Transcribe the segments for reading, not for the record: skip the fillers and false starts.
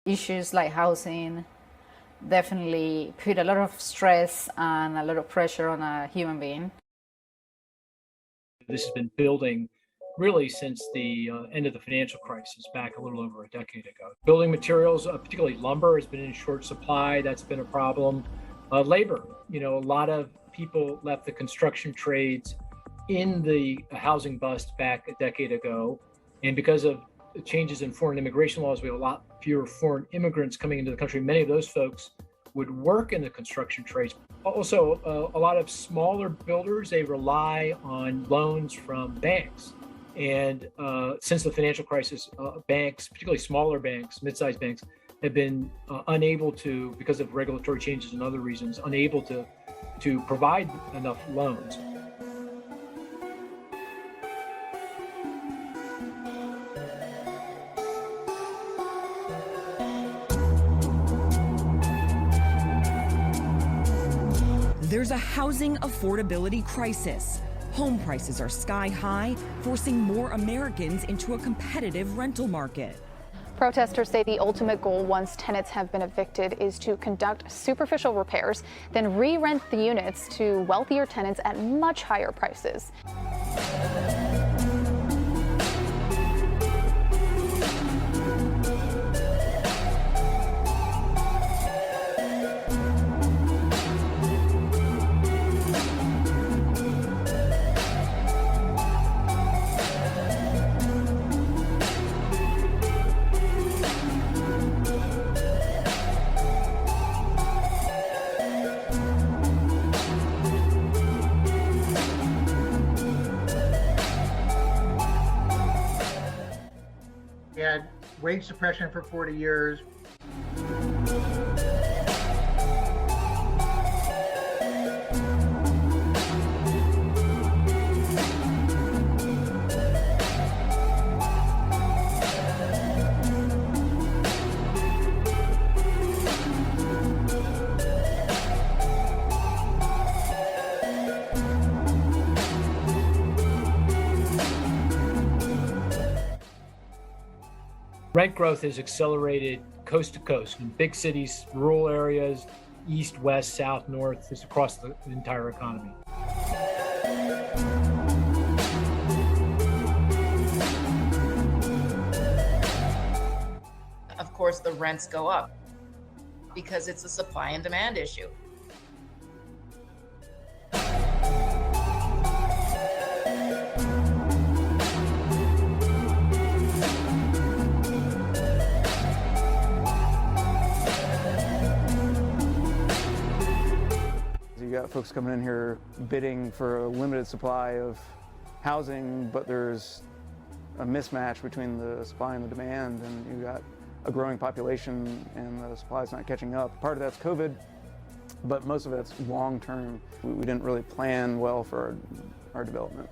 Issues like housing definitely put a lot of stress and a lot of pressure on a human being. This has been building really since the end of the financial crisis back a little over a decade ago. Building materials, particularly lumber, has been in short supply. That's been a problem. Labor, a lot of people left the construction trades in the housing bust back a decade ago. And because of changes in foreign immigration laws, we have a lot fewer foreign immigrants coming into the country. Many of those folks would work in the construction trades. Also, a lot of smaller builders, they rely on loans from banks. And since the financial crisis, banks, particularly smaller banks, mid-sized banks, have been unable to, because of regulatory changes and other reasons, unable to provide enough loans. There's a housing affordability crisis. Home prices are sky high, forcing more Americans into a competitive rental market. Protesters say the ultimate goal once tenants have been evicted is to conduct superficial repairs, then re-rent the units to wealthier tenants at much higher prices. We had wage suppression for 40 years. Rent growth has accelerated coast to coast in big cities, rural areas, east, west, south, north, just across the entire economy. Of course, the rents go up because it's a supply and demand issue. You got folks coming in here bidding for a limited supply of housing, but there's a mismatch between the supply and the demand, and you got a growing population and the supply's not catching up. Part of that's COVID, but most of it's long-term. We didn't really plan well for our development.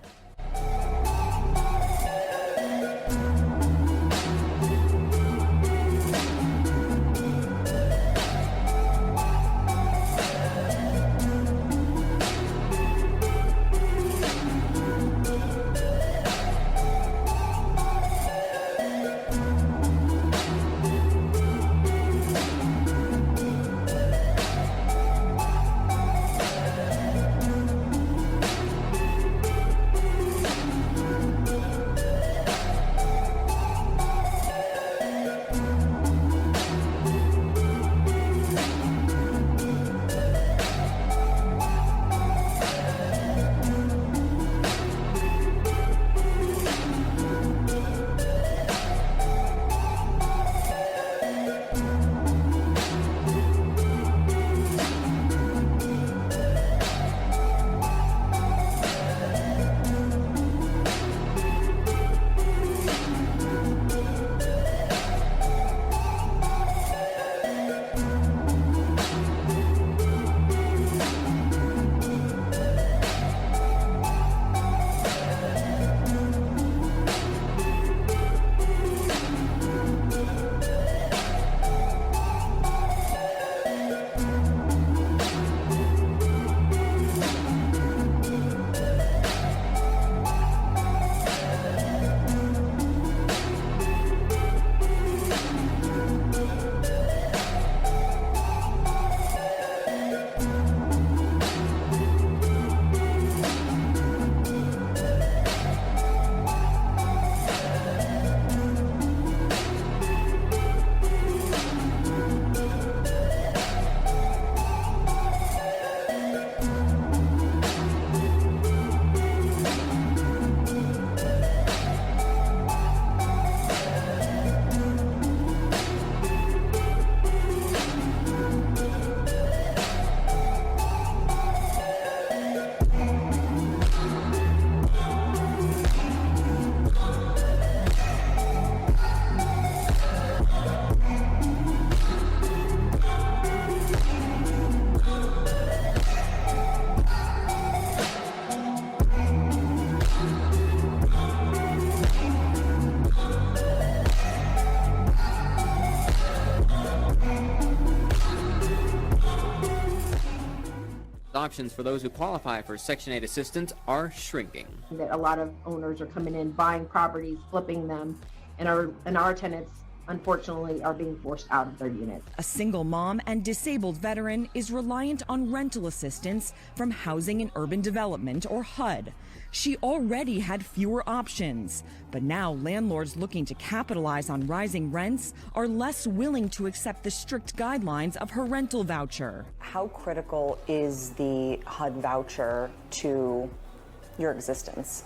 options for those who qualify for Section 8 assistance are shrinking. That a lot of owners are coming in, buying properties, flipping them, and our tenants, unfortunately, are being forced out of their units. A single mom and disabled veteran is reliant on rental assistance from Housing and Urban Development, or HUD. She already had fewer options, but now landlords looking to capitalize on rising rents are less willing to accept the strict guidelines of her rental voucher. How critical is the HUD voucher to your existence?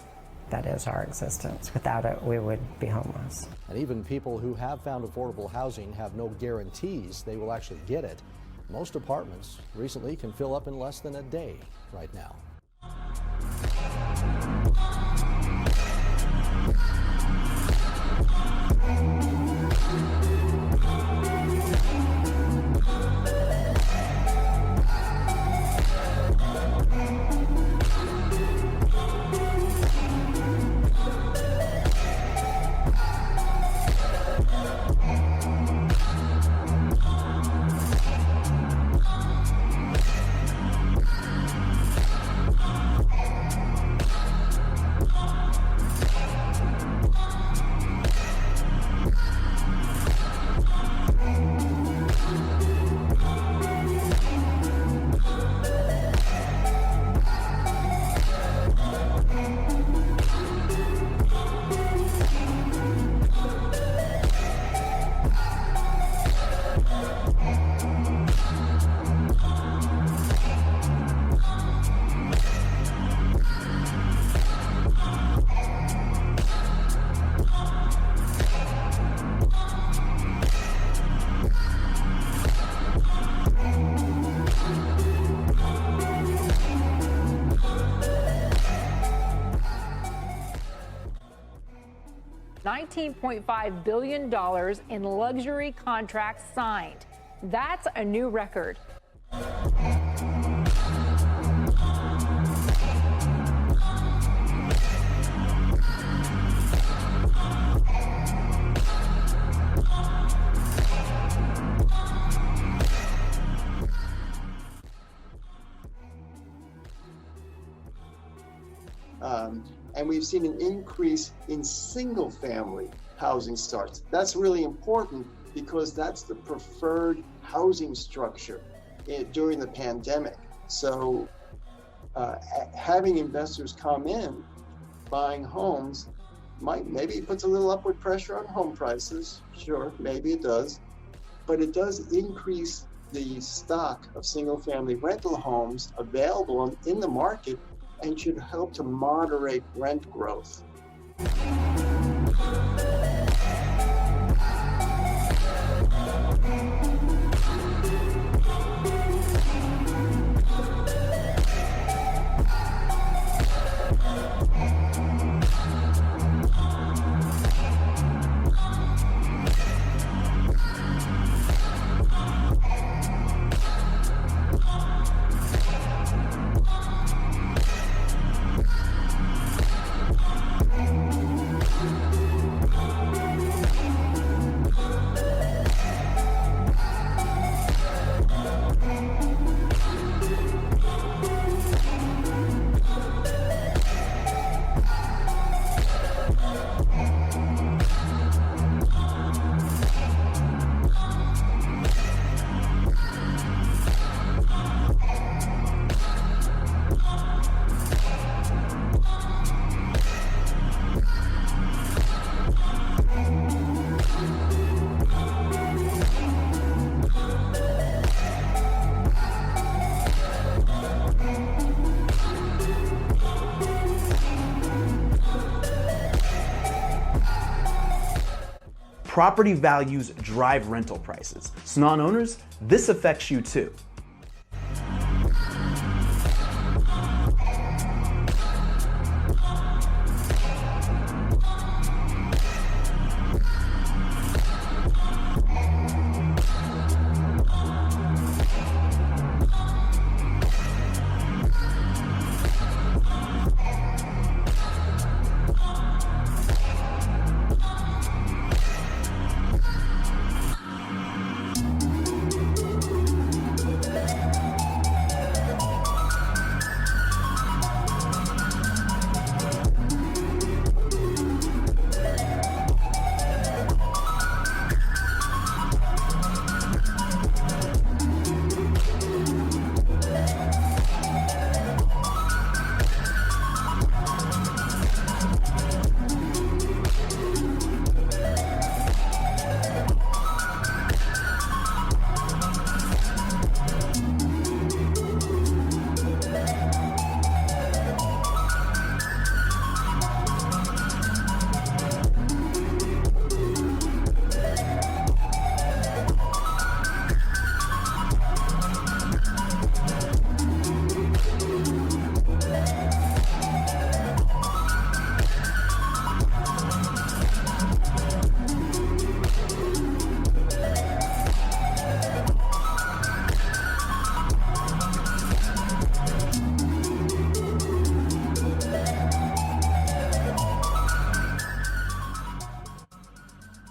That is our existence. Without it, we would be homeless. And even people who have found affordable housing have no guarantees they will actually get it. Most apartments recently can fill up in less than a day right now. $19.5 billion in luxury contracts signed. That's a new record. And we've seen an increase in single-family housing starts. That's really important because that's the preferred housing structure during the pandemic. So having investors come in, buying homes, maybe it puts a little upward pressure on home prices. Sure, maybe it does. But it does increase the stock of single-family rental homes available in the market and should help to moderate rent growth. Property values drive rental prices. So non-owners, this affects you too.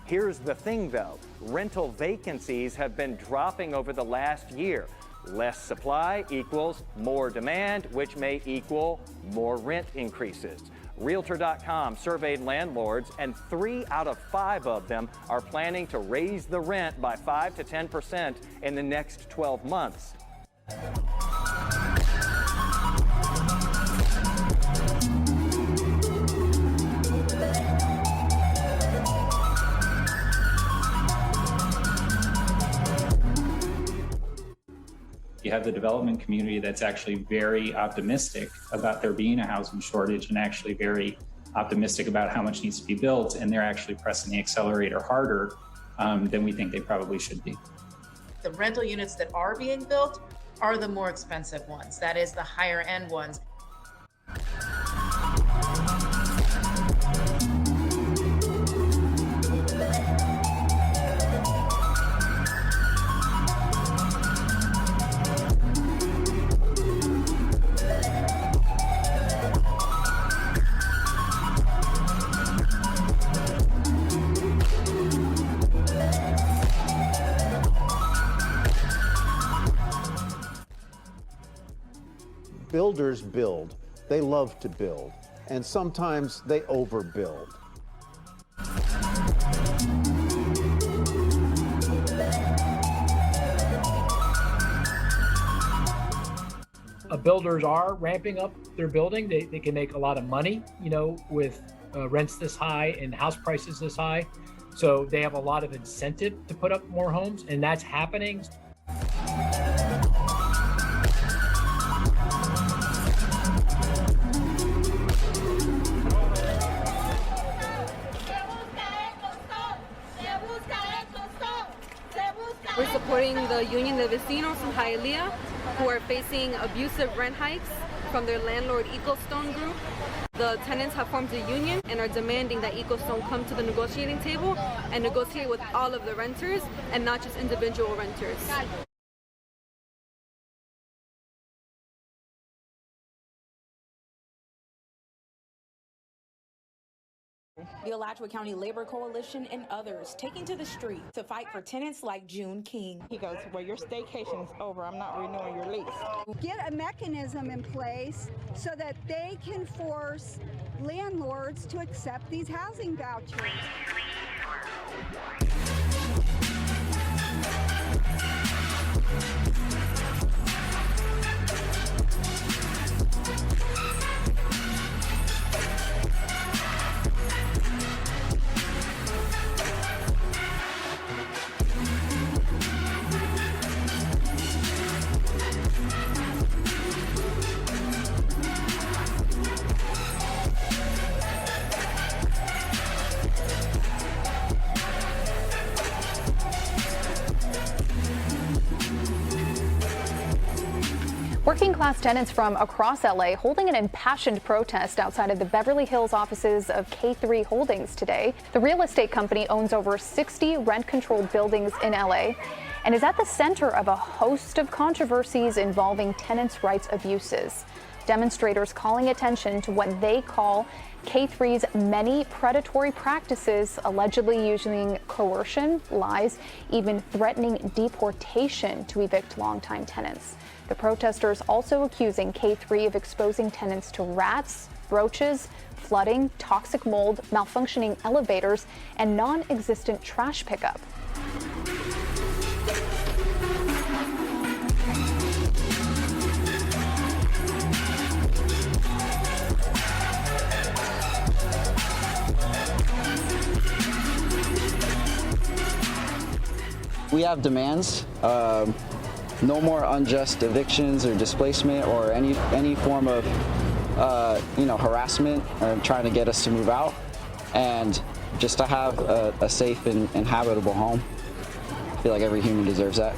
Here's the thing though, rental vacancies have been dropping over the last year. Less supply equals more demand, which may equal more rent increases. Realtor.com surveyed landlords, and 3 out of 5 of them are planning to raise the rent by 5 to 10% in the next 12 months. You have the development community that's actually very optimistic about there being a housing shortage and actually very optimistic about how much needs to be built, and they're actually pressing the accelerator harder than we think they probably should be. The rental units that are being built are the more expensive ones. That is the higher end ones. Builders build. They love to build, and sometimes they overbuild. Builders are ramping up their building. They can make a lot of money, with rents this high and house prices this high. So they have a lot of incentive to put up more homes, and that's happening. We're supporting the Union de Vecinos from Hialeah, who are facing abusive rent hikes from their landlord Ecostone group. The tenants have formed a union and are demanding that Ecostone come to the negotiating table and negotiate with all of the renters and not just individual renters. The Alachua County Labor Coalition and others taking to the street to fight for tenants like June King. He goes, well, your staycation is over. I'm not renewing your lease. Get a mechanism in place so that they can force landlords to accept these housing vouchers. Working class tenants from across LA holding an impassioned protest outside of the Beverly Hills offices of K3 Holdings today. The real estate company owns over 60 rent-controlled buildings in LA and is at the center of a host of controversies involving tenants' rights abuses. Demonstrators calling attention to what they call K3's many predatory practices, allegedly using coercion, lies, even threatening deportation to evict longtime tenants. The protesters also accusing K3 of exposing tenants to rats, roaches, flooding, toxic mold, malfunctioning elevators, and non-existent trash pickup. We have demands. No more unjust evictions or displacement or any form of harassment or trying to get us to move out, and just to have a safe and habitable home. I feel like every human deserves that.